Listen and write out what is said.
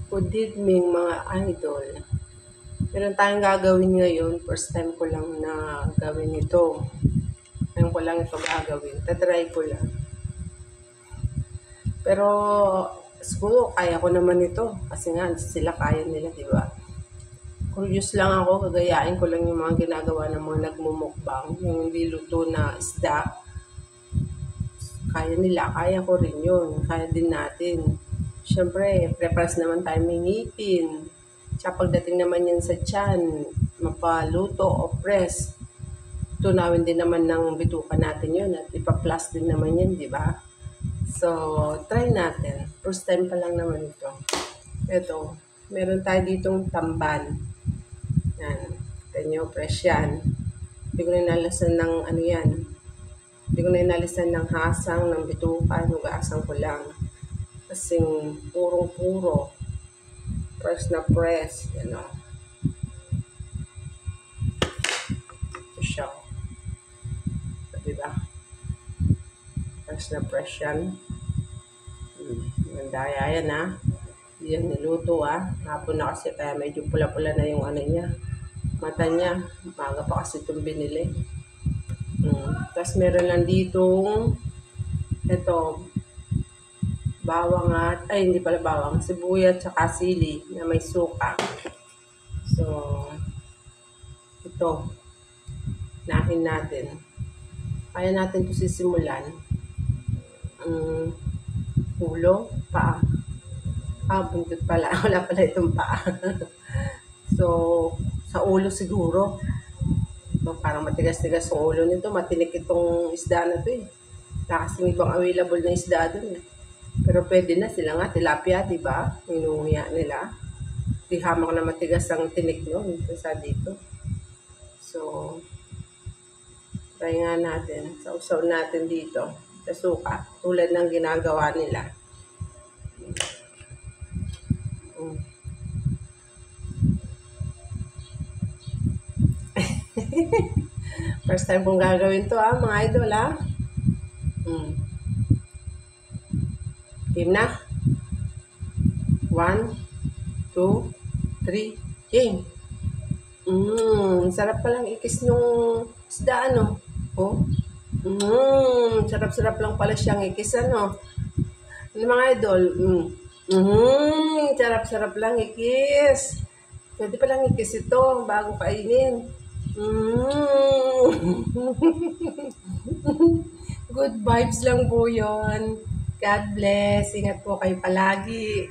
Good evening mga idol. Meron tayong gagawin ngayon. First time ko lang na gawin ito. Ngayon ko lang ito gagawin. Tatry ko lang. Pero siguro kaya ko naman ito. Kasi nga sila kaya nila, di ba? Curious lang ako. Kagayain ko lang yung mga ginagawa ng mga nagmumukbang. Yung hindi luto na isda. Kaya nila. Kaya ko rin yun. Kaya din natin. Siyempre, prepares naman tayo may ngipin. Tsaka pagdating naman yan sa tiyan, mapaluto o press, tunawin din naman ng bituka natin yun at ipa-plus din naman yan, di ba? So, try natin. First time pa lang naman ito. Ito, meron tayo ditong tamban. Yan. Kita nyo, fresh yan. Hindi ko na inalasan ng ano yan. Hindi ko na inalasan ng hasang, ng bituka, nugasan ko lang. Kasing purong-puro. Press na press. Yan o. Ito siya. Diba? Press na press yan. Mandaya yan ha. Hindi yan niluto ha. Hapon na kasi kaya medyo pula-pula na yung ano niya. Mata niya. Maga pa kasi itong binili. Tapos meron lang ditong ito. Bawang at, ay hindi pala bawang, sibuyas at sili na may suka. So, ito, nahin natin. Kaya natin ito sisimulan. Ulo, paa. Buntot pala. Wala pala itong paa. So, sa ulo siguro. So, parang matigas-tigas yung ulo nito. Matinik itong isda na ito eh. Kasi ibang available na isda doon eh. Pero pwede na sila nga, tilapia, diba? Inuuya nila. Di hamak na matigas ang tinik nun sa dito. So, try nga natin. Sausaw natin dito sa suka. Tulad ng ginagawa nila. First time kong gagawin to mga idol Game na. 1, 2, 3, game. Sarap palang ikis nung isda, ano? Oh. Sarap-sarap lang pala siyang ikis, ano? Ano mga idol? Sarap-sarap lang ikis. Pwede palang ikis ito bago kainin. Good vibes lang po yun. God bless. Ingat po kayo palagi.